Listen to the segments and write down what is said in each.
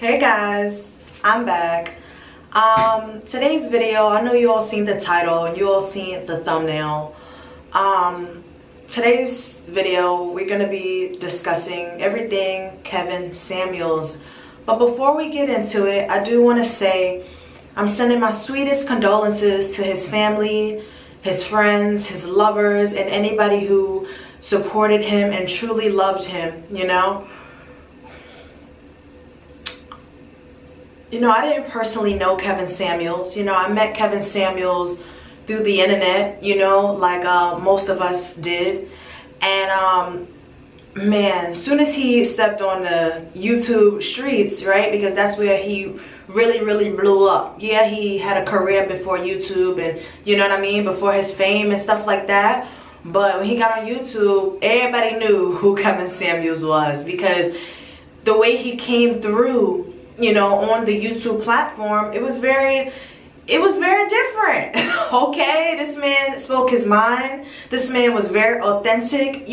Hey guys, I'm back. Today's video, I know you all seen the title and you all seen the thumbnail. Today's video, we're gonna be discussing everything Kevin Samuels. But before we get into it, I do want to say I'm sending my sweetest condolences to his family, his friends, his lovers, and anybody who supported him and truly loved him, you know. I didn't personally know Kevin Samuels. I met Kevin Samuels through the internet, like most of us did. And man, as soon as he stepped on the YouTube streets, right, because that's where he really blew up. Yeah, he had a career before YouTube and, you know what I mean, before his fame and stuff like that. But when he got on YouTube, everybody knew who Kevin Samuels was, because the way he came through, on the YouTube platform, it was very different. Okay, this man spoke his mind. This man was very authentic,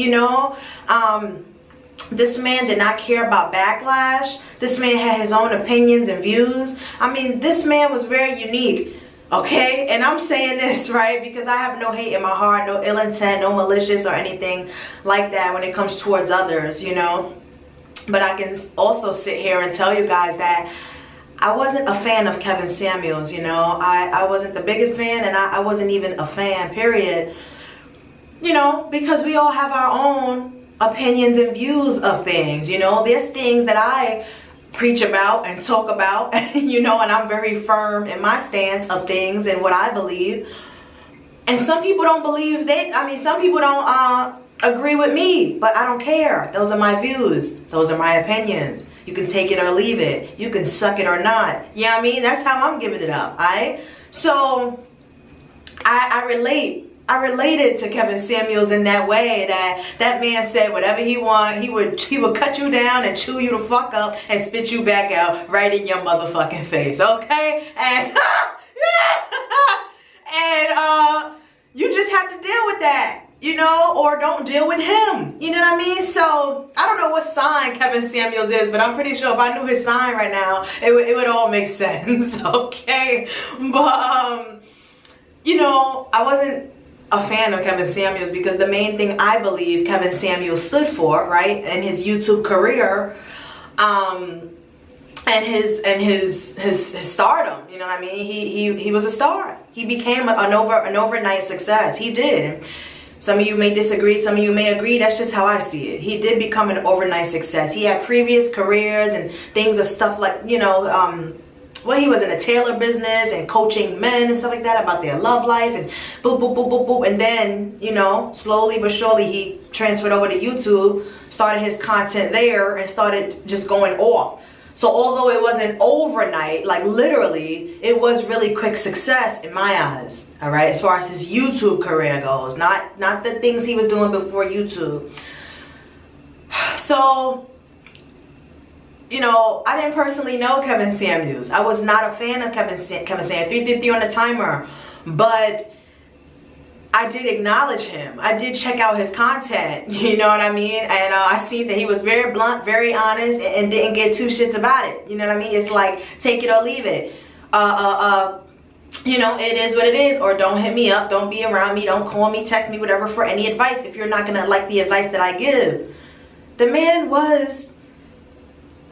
this man did not care about backlash. This man had his own opinions and views. I mean, this man was very unique. Okay, and I'm saying this, right, because I have no hate in my heart, no ill intent, no malicious or anything like that when it comes towards others, But I can also sit here and tell you guys that I wasn't a fan of Kevin Samuels, I wasn't the biggest fan, and I wasn't even a fan, period. Because we all have our own opinions and views of things, There's things that I preach about and talk about, and I'm very firm in my stance of things and what I believe. And some people don't believe that. Some people don't agree with me, but I don't care. Those are my views. Those are my opinions. You can take it or leave it. You can suck it or not. You know what I mean? That's how I'm giving it up, alright? So I related to Kevin Samuels in that way, that man said whatever he want, he would cut you down and chew you the fuck up and spit you back out right in your motherfucking face, okay? And and you just have to deal with that, or don't deal with him. You know what I mean? So I don't know what sign Kevin Samuels is, but I'm pretty sure if I knew his sign right now, it would all make sense. Okay, but I wasn't a fan of Kevin Samuels because the main thing I believe Kevin Samuels stood for, right, in his YouTube career, and his stardom, you know what I mean? He was a star. He became an overnight success. He did. Some of you may disagree, some of you may agree. That's just how I see it. He did become an overnight success. He had previous careers and things of stuff like, he was in a tailor business and coaching men and stuff like that about their love life and boop, boop, boop, boop, boop. And then, slowly but surely he transferred over to YouTube, started his content there and started just going off. So although it wasn't overnight, like literally, it was really quick success in my eyes. All right, as far as his YouTube career goes, not the things he was doing before YouTube. So, I didn't personally know Kevin Samuels. I was not a fan of Kevin Samuels. 333 on the timer, but I did acknowledge him. I did check out his content, you know what I mean? And I see that he was very blunt, very honest, and didn't get two shits about it. You know what I mean? It's like, take it or leave it. It is what it is, or don't hit me up, don't be around me, don't call me, text me, whatever, for any advice if you're not gonna like the advice that I give. The man was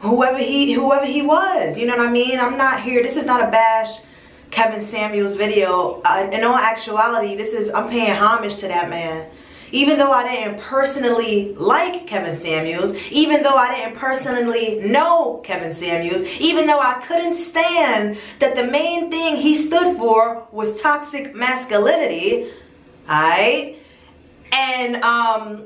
whoever he was, you know what I mean? I'm not here, this is not a bash Kevin Samuels video. In all actuality, I'm paying homage to that man. Even though I didn't personally like Kevin Samuels, even though I didn't personally know Kevin Samuels, even though I couldn't stand that the main thing he stood for was toxic masculinity, alright? And I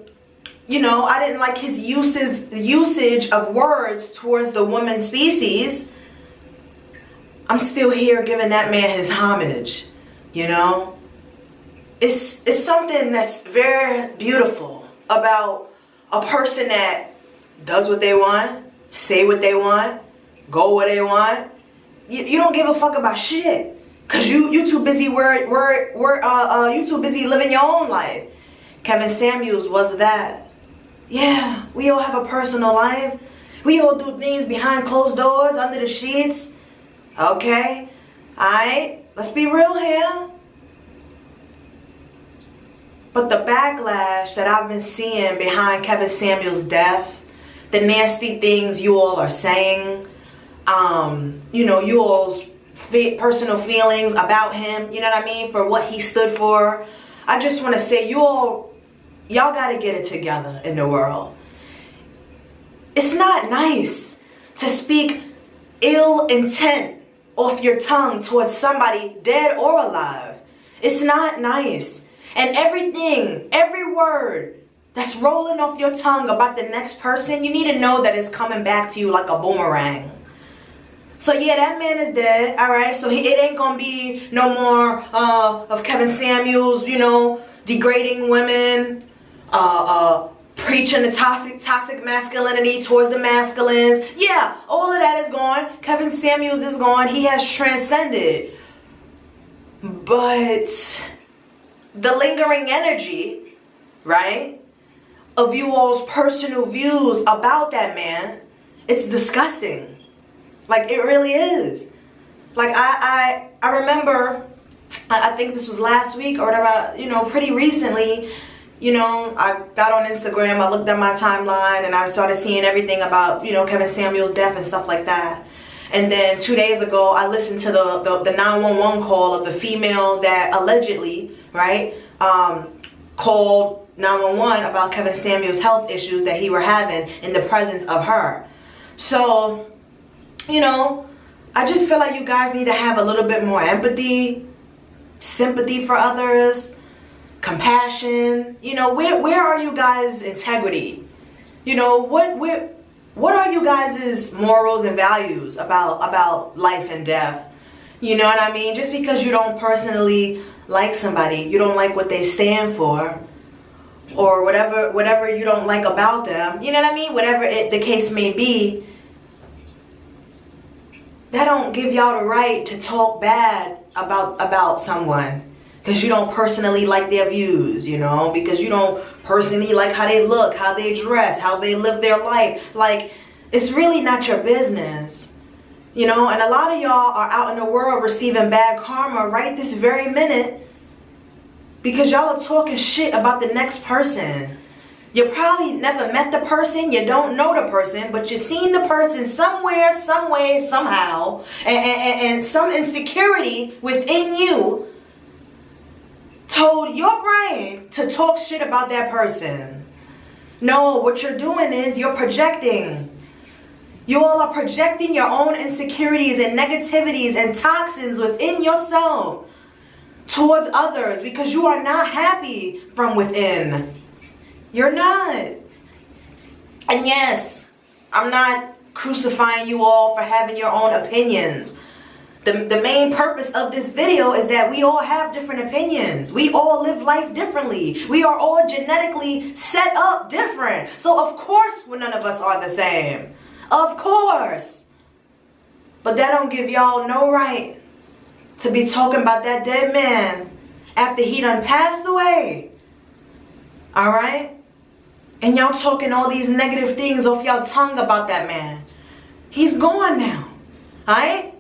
didn't like his usage of words towards the woman species. I'm still here giving that man his homage, It's something that's very beautiful about a person that does what they want, say what they want, go where they want. You don't give a fuck about shit, cause you too busy you too busy living your own life. Kevin Samuels was that. Yeah, we all have a personal life. We all do things behind closed doors, under the sheets. Okay? Alright? Let's be real here. But the backlash that I've been seeing behind Kevin Samuels' death, the nasty things you all are saying, you all's personal feelings about him, you know what I mean, for what he stood for. I just want to say, y'all got to get it together in the world. It's not nice to speak ill intent off your tongue towards somebody, dead or alive. It's not nice. And every word that's rolling off your tongue about the next person, you need to know that it's coming back to you like a boomerang. So yeah, that man is dead, all right? So it ain't gonna be no more of Kevin Samuels, degrading women, preaching the toxic masculinity towards the masculines. Yeah, all of that is gone. Kevin Samuels is gone. He has transcended. But the lingering energy, right, of you all's personal views about that man, it's disgusting. Like, it really is. Like, I remember, I think this was last week or whatever, pretty recently, I got on Instagram, I looked at my timeline, and I started seeing everything about, Kevin Samuels' death and stuff like that. And then 2 days ago, I listened to the 911 call of the female that allegedly, right, called 911 about Kevin Samuels' health issues that he were having in the presence of her. So, I just feel like you guys need to have a little bit more empathy, sympathy for others, compassion. Where are you guys' integrity? What are you guys' morals and values about life and death? You know what I mean? Just because you don't personally like somebody, you don't like what they stand for, or whatever you don't like about them, you know what I mean? Whatever the case may be, that don't give y'all the right to talk bad about someone because you don't personally like their views, because you don't personally like how they look, how they dress, how they live their life. Like, it's really not your business, and a lot of y'all are out in the world receiving bad karma right this very minute because y'all are talking shit about the next person. You probably never met the person, you don't know the person, but you've seen the person somewhere, some way, somehow, and some insecurity within you told your brain to talk shit about that person. No, what you're doing is you're projecting. You all are projecting your own insecurities and negativities and toxins within yourself towards others because you are not happy from within. You're not. And yes, I'm not crucifying you all for having your own opinions. The main purpose of this video is that we all have different opinions. We all live life differently. We are all genetically set up different. So of course none of us are the same. Of course. But that don't give y'all no right to be talking about that dead man after he done passed away. Alright? And y'all talking all these negative things off y'all tongue about that man. He's gone now. Alright?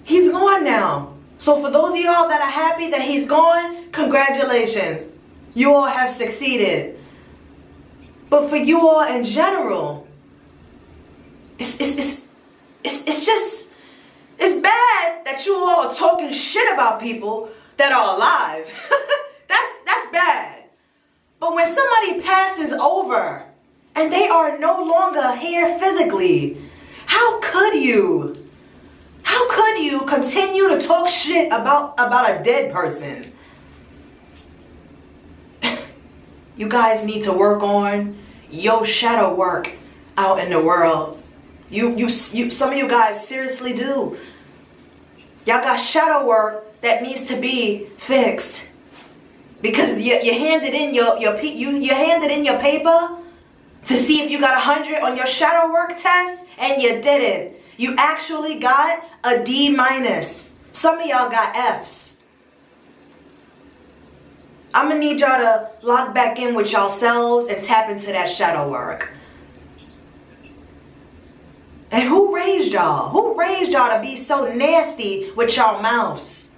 He's gone now. So for those of y'all that are happy that he's gone, congratulations. You all have succeeded. But for you all in general, it's bad that you all are talking shit about people that are alive. That's bad. But when somebody passes over and they are no longer here physically, how could you continue to talk shit about a dead person? You guys need to work on your shadow work out in the world. You some of you guys seriously do. Y'all got shadow work that needs to be fixed. Because you handed in you handed in your paper to see if you got 100 on your shadow work test, and you didn't. You actually got a D-. Some of y'all got F's. I'm gonna need y'all to lock back in with yourselves and tap into that shadow work. raised y'all? Who raised y'all to be so nasty with y'all mouths?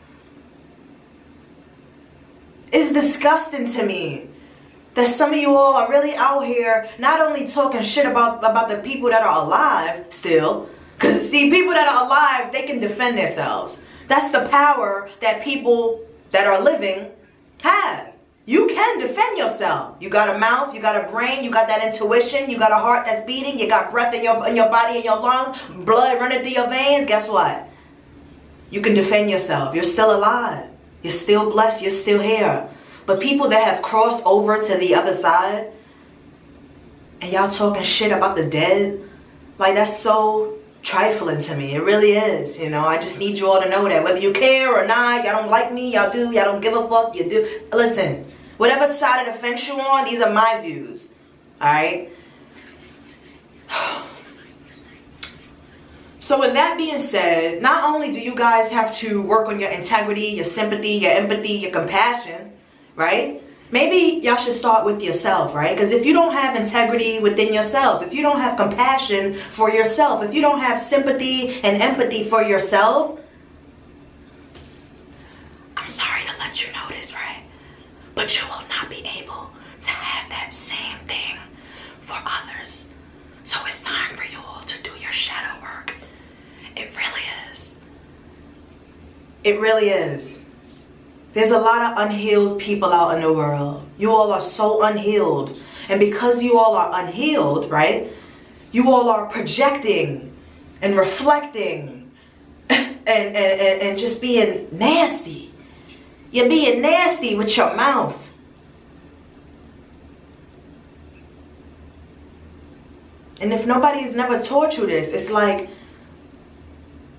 It's disgusting to me that some of you all are really out here not only talking shit about the people that are alive still, because see, people that are alive, they can defend themselves. That's the power that people that are living have. You can defend yourself. You got a mouth, you got a brain, you got that intuition, you got a heart that's beating, you got breath in your body, in your lungs, blood running through your veins. Guess what? You can defend yourself. You're still alive. You're still blessed. You're still here. But people that have crossed over to the other side, and y'all talking shit about the dead, like, that's so trifling to me. It really is. You know, I just need you all to know that. Whether you care or not, y'all don't like me, y'all do, y'all don't give a fuck, you do. Listen, whatever side of the fence you're on, these are my views. Alright? So with that being said, not only do you guys have to work on your integrity, your sympathy, your empathy, your compassion, right? Maybe y'all should start with yourself, right? Because if you don't have integrity within yourself, if you don't have compassion for yourself, if you don't have sympathy and empathy for yourself, I'm sorry to let you know this, right? But you will not be able to have that same thing for others. So it's time for you all to do your shadow work. It really is. It really is. There's a lot of unhealed people out in the world. You all are so unhealed. And because you all are unhealed, right? You all are projecting and reflecting and just being nasty. You're being nasty with your mouth. And if nobody's never taught you this, it's like,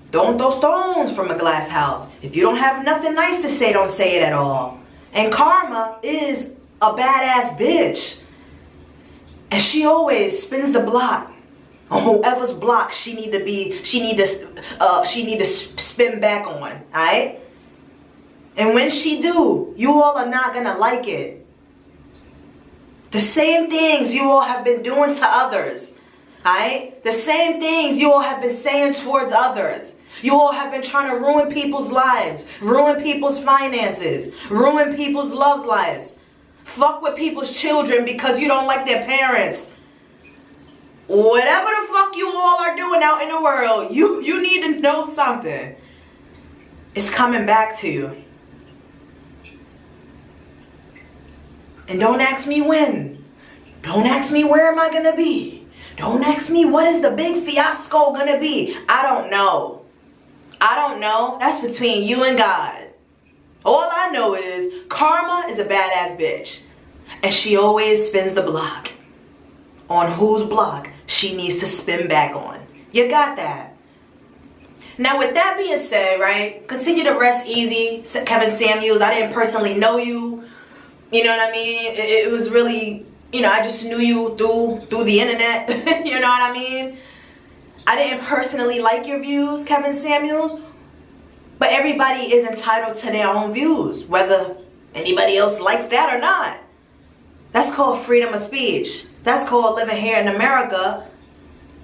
don't throw stones from a glass house. If you don't have nothing nice to say, don't say it at all. And Karma is a badass bitch. And she always spins the block on whoever's block she need to spin back on, alright? And when she do, you all are not gonna like it. The same things you all have been doing to others, alright? The same things you all have been saying towards others. You all have been trying to ruin people's lives, ruin people's finances, ruin people's love lives. Fuck with people's children because you don't like their parents. Whatever the fuck you all are doing out in the world, you need to know something. It's coming back to you. And don't ask me when. Don't ask me where am I going to be. Don't ask me what is the big fiasco going to be. I don't know. I don't know. That's between you and God. All I know is Karma is a badass bitch. And she always spins the block. On whose block she needs to spin back on. You got that. Now with that being said, right, continue to rest easy, Kevin Samuels. I didn't personally know you. You know what I mean? It was really, you know, I just knew you through the internet. You know what I mean? I didn't personally like your views, Kevin Samuels, but everybody is entitled to their own views, whether anybody else likes that or not. That's called freedom of speech. That's called living here in America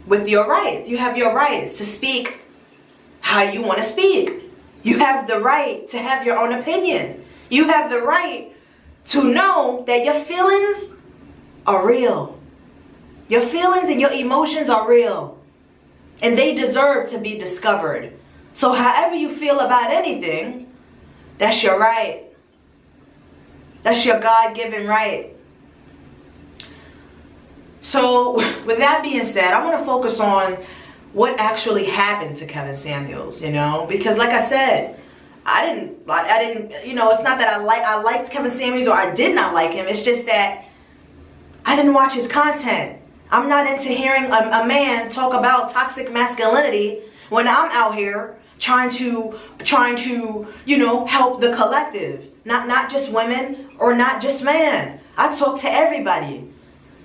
with your rights. You have your rights to speak how you want to speak. You have the right to have your own opinion. You have the right to know that your feelings are real. Your feelings and your emotions are real. And they deserve to be discovered. So however you feel about anything, that's your right. That's your God-given right. So with that being said, I want to focus on what actually happened to Kevin Samuels, you know, because like I said, I didn't, you know, it's not that I liked Kevin Samuels or I did not like him. It's just that I didn't watch his content. I'm not into hearing a man talk about toxic masculinity when I'm out here trying to, you know, help the collective. Not just women or not just men. I talk to everybody.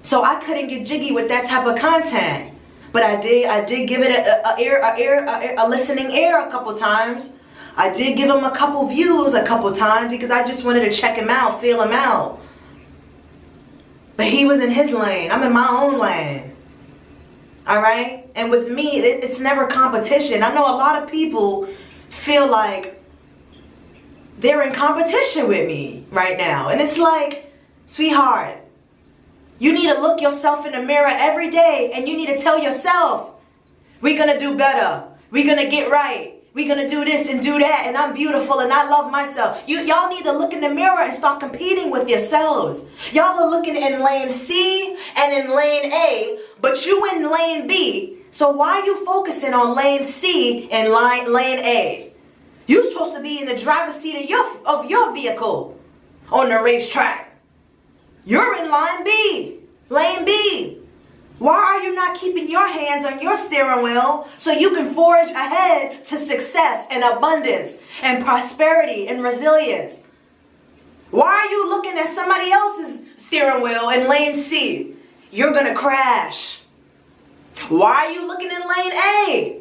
So I couldn't get jiggy with that type of content. But I did give it a listening ear a couple times. I did give him a couple views a couple times because I just wanted to check him out, feel him out. But he was in his lane. I'm in my own lane. Alright? And with me, it's never competition. I know a lot of people feel like they're in competition with me right now. And it's like, sweetheart, you need to look yourself in the mirror every day and you need to tell yourself, we're going to do better. We're going to get right. We're going to do this and do that. And I'm beautiful and I love myself. Y'all need to look in the mirror and start competing with yourselves. Y'all are looking in lane C and in lane A, but you in lane B. So why are you focusing on lane C and lane A? You're supposed to be in the driver's seat of your vehicle on the racetrack. You're in lane B. Why are you not keeping your hands on your steering wheel so you can forge ahead to success and abundance and prosperity and resilience? Why are you looking at somebody else's steering wheel in lane C? You're going to crash. Why are you looking in lane A?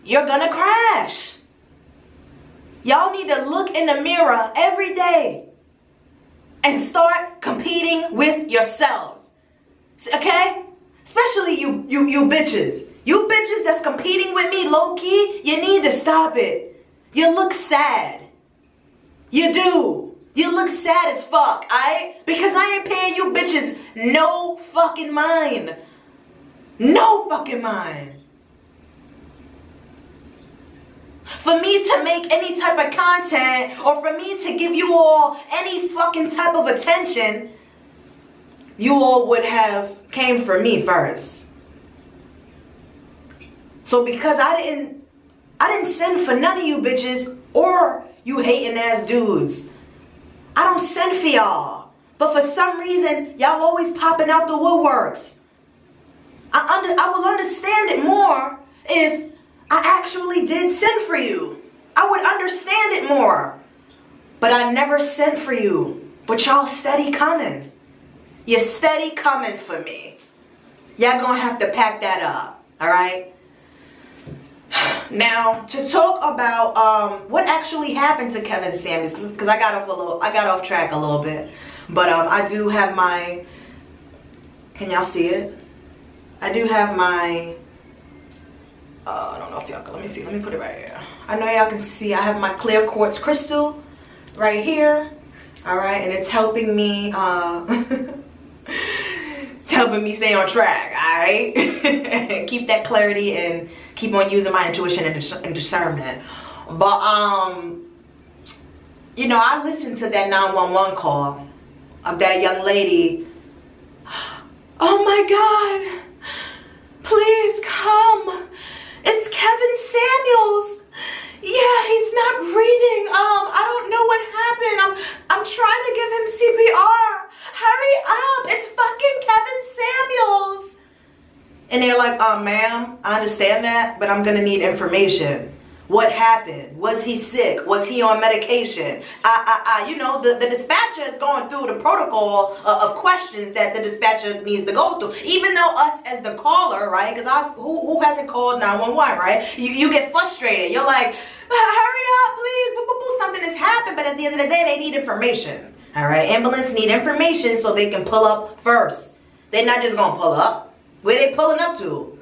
You're going to crash. Y'all need to look in the mirror every day and start competing with yourselves. Okay? Especially you bitches. You bitches that's competing with me low-key, you need to stop it. You look sad. You do. You look sad as fuck, alright? Because I ain't paying you bitches no fucking mind. No fucking mind. For me to make any type of content or for me to give you all any fucking type of attention, you all would have came for me first. So because I didn't send for none of you bitches or you hating ass dudes. I don't send for y'all. But for some reason, y'all always popping out the woodworks. I will understand it more if I actually did send for you. I would understand it more. But I never sent for you. But y'all steady coming. You're steady coming for me. Y'all gonna have to pack that up. Alright? Now, to talk about what actually happened to Kevin Samuels, because I got off track a little bit. But I do have my, can y'all see it? I do have my, I don't know if y'all can, let me put it right here. I know y'all can see I have my clear quartz crystal right here. Alright, and it's helping me, it's helping me stay on track, alright? Keep that clarity and keep on using my intuition and discernment. But, you know, I listened to that 911 call of that young lady. Oh my God, please come. It's Kevin Samuels. Yeah, he's not breathing. I don't know what happened. I'm trying to give him CPR. Hurry up. It's fucking Kevin Samuels. And they're like, ma'am, I understand that, but I'm going to need information. What happened? Was he sick? Was he on medication? You know, the dispatcher is going through the protocol of questions that the dispatcher needs to go through. Even though us as the caller, right? Because who hasn't called 911, right? You get frustrated. You're like, hurry up, please. Boo, boo, boo. Something has happened. But at the end of the day, they need information. All right? Ambulance need information so they can pull up first. They're not just going to pull up. Where they pulling up to?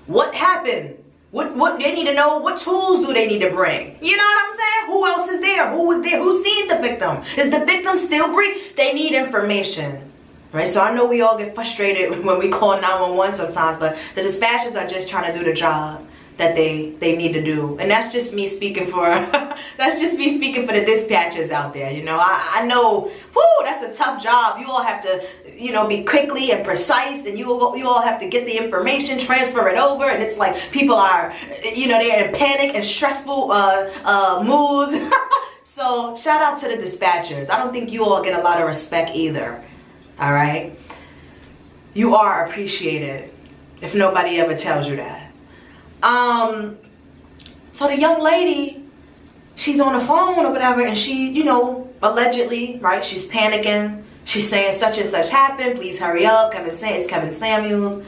What happened? What they need to know? What tools do they need to bring? You know what I'm saying? Who else is there? Who was there? Who seen the victim? Is the victim still breathing? They need information. Right? So I know we all get frustrated when we call 911 sometimes, but the dispatchers are just trying to do the job that they need to do. And that's just me speaking for that's just me speaking for the dispatchers out there. You know, I know, whoo, that's a tough job. You all have to, you know, be quickly and precise, and you all have to get the information, transfer it over, and it's like people are, you know, they're in panic and stressful moods. So shout out to the dispatchers. I don't think you all get a lot of respect either. All right, you are appreciated if nobody ever tells you that. So the young lady, she's on the phone or whatever, and she, you know, allegedly, right, she's panicking. She's saying such and such happened. Please hurry up. It's Kevin Samuels.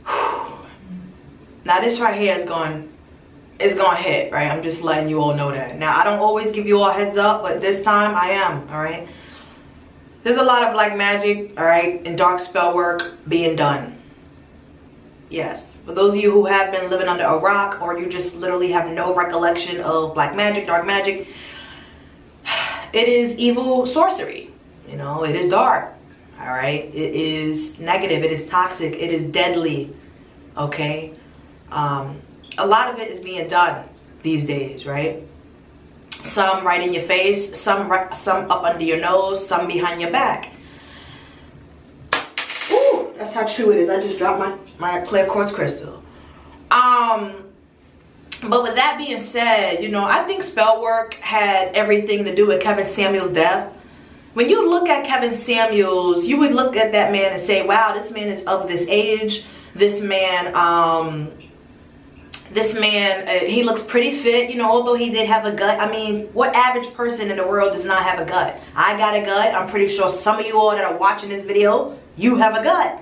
Now this right here is going to hit, right? I'm just letting you all know that. Now I don't always give you all heads up, but this time I am, all right? There's a lot of black magic, all right, and dark spell work being done. Yes. For those of you who have been living under a rock, or you just literally have no recollection of black magic, dark magic, it is evil sorcery. You know, it is dark. All right, it is negative, it is toxic, it is deadly. Okay, a lot of it is being done these days, right? Some right in your face, some up under your nose, some behind your back. Ooh, that's how true it is. I just dropped my clear quartz crystal. But with that being said, you know, I think spell work had everything to do with Kevin Samuels' death. When you look at Kevin Samuels, you would look at that man and say, wow, this man is of this age. This man, he looks pretty fit, you know, although he did have a gut. I mean, what average person in the world does not have a gut? I got a gut. I'm pretty sure some of you all that are watching this video, you have a gut.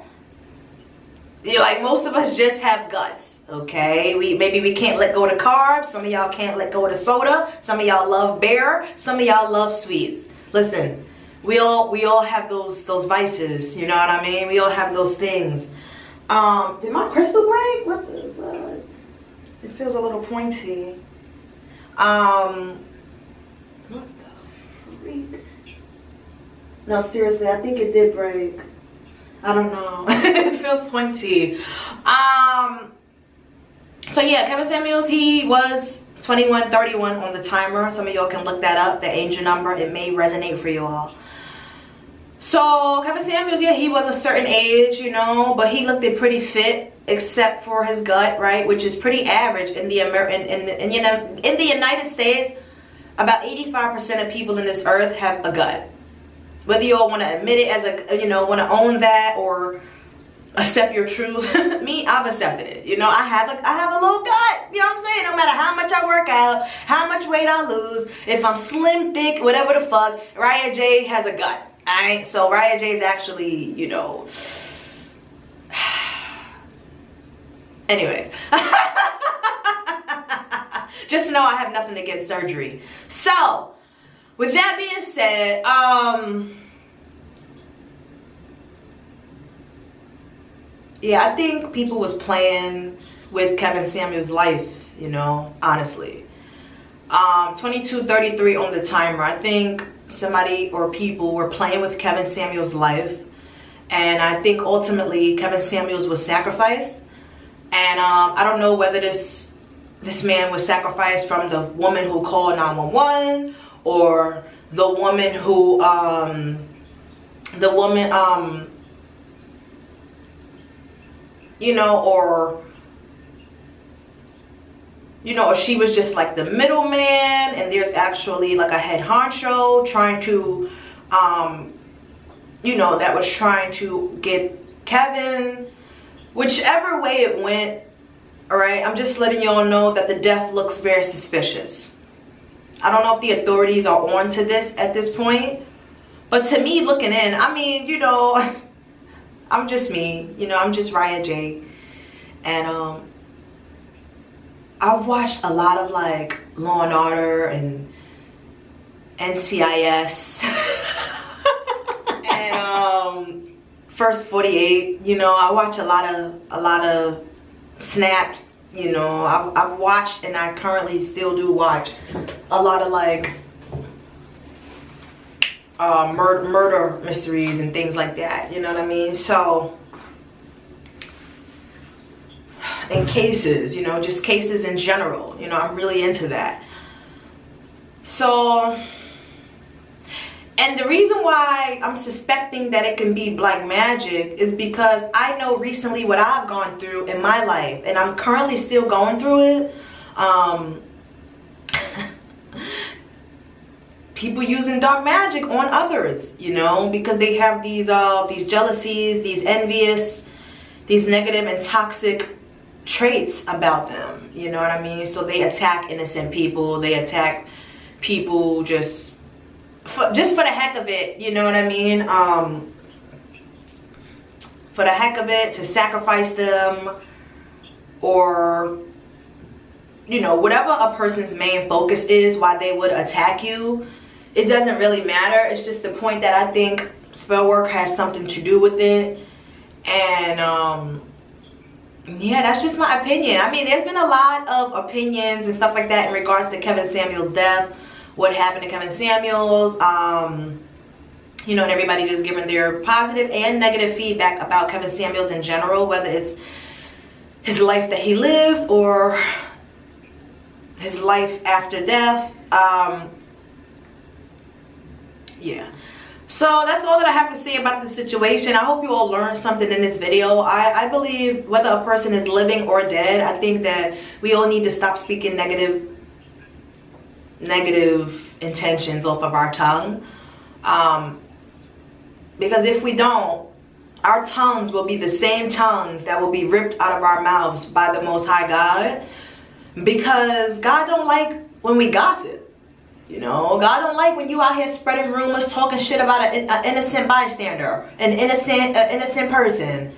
You're like, most of us just have guts, okay? Maybe we can't let go of the carbs. Some of y'all can't let go of the soda. Some of y'all love beer. Some of y'all love sweets. Listen, we all have those vices, you know what I mean? We all have those things. Did my crystal break? What the fuck? It feels a little pointy. What the freak? No, seriously, I think it did break. I don't know. It feels pointy. So yeah, Kevin Samuels, he was 2131 on the timer. Some of y'all can look that up, the angel number. It may resonate for you all. So Kevin Samuels, yeah, he was a certain age, you know, but he looked pretty fit, except for his gut, right, which is pretty average in the United States. About 85% of people in this earth have a gut. Whether you all want to admit it as a, you know, want to own that or accept your truth. Me, I've accepted it. You know, I have a little gut. You know what I'm saying? No matter how much I work out, how much weight I lose, if I'm slim, thick, whatever the fuck, Riah J has a gut. Alright, so Riah J is actually, you know, anyways, just know I have nothing against surgery. So, with that being said, yeah, I think people was playing with Kevin Samuels' life, you know, honestly. 22:33 on the timer. I think somebody or people were playing with Kevin Samuels' life, and I think ultimately Kevin Samuels was sacrificed. And I don't know whether this man was sacrificed from the woman who called 911 or the woman who you know, or she was just like the middleman, and there's actually like a head honcho trying to, you know, that was trying to get Kevin. Whichever way it went, all right, I'm just letting y'all know that the death looks very suspicious. I don't know if the authorities are on to this at this point, but to me, looking in, I mean, you know, I'm just me, you know, I'm just Riah J, and I've watched a lot of like Law and Order and NCIS and First 48. You know, I watch a lot of Snapped. You know, I've watched, and I currently still do watch a lot of like murder mysteries and things like that. You know what I mean? So, and cases, you know, just cases in general, you know, I'm really into that. So, and the reason why I'm suspecting that it can be black magic is because I know recently what I've gone through in my life, and I'm currently still going through it. People using dark magic on others, you know, because they have these jealousies, these envious, these negative and toxic traits about them, you know what I mean? So they attack innocent people, they attack people just for the heck of it, you know what I mean? For the heck of it, to sacrifice them, or, you know, whatever a person's main focus is, why they would attack you, it doesn't really matter. It's just the point that I think spell work has something to do with it. And yeah, that's just my opinion. I mean, there's been a lot of opinions and stuff like that in regards to Kevin Samuels' death, what happened to Kevin Samuels, you know, and everybody just giving their positive and negative feedback about Kevin Samuels in general, whether it's his life that he lived or his life after death. Yeah. So that's all that I have to say about the situation. I hope you all learned something in this video. I believe whether a person is living or dead, I think that we all need to stop speaking negative intentions off of our tongue. Because if we don't, our tongues will be the same tongues that will be ripped out of our mouths by the Most High God. Because God don't like when we gossip. You know, God don't like when you out here spreading rumors, talking shit about an innocent bystander, an innocent person.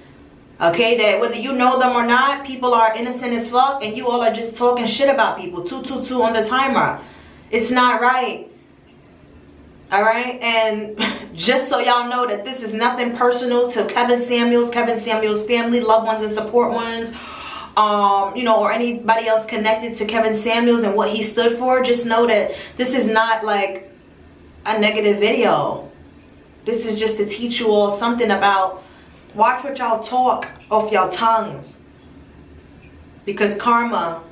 Okay, that whether you know them or not, people are innocent as fuck, and you all are just talking shit about people. 222 on the timer. It's not right. Alright, and just so y'all know that this is nothing personal to Kevin Samuels' family, loved ones and support ones, you know, or anybody else connected to Kevin Samuels and what he stood for. Just know that this is not like a negative video. This is just to teach you all something about, watch what y'all talk off y'all tongues. Because karma,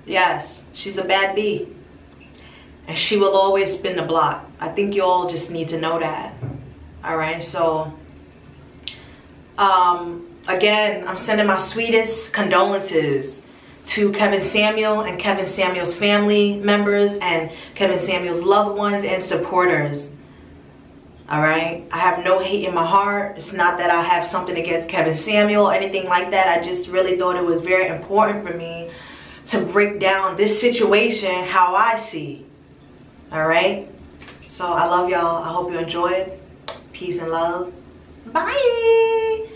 yes, she's a bad bee. And she will always spin the block. I think you all just need to know that. Alright, so again, I'm sending my sweetest condolences to Kevin Samuel and Kevin Samuel's family members and Kevin Samuel's loved ones and supporters. Alright, I have no hate in my heart. It's not that I have something against Kevin Samuel or anything like that. I just really thought it was very important for me to break down this situation how I see. Alright, so I love y'all. I hope you enjoyed. Peace and love. Bye.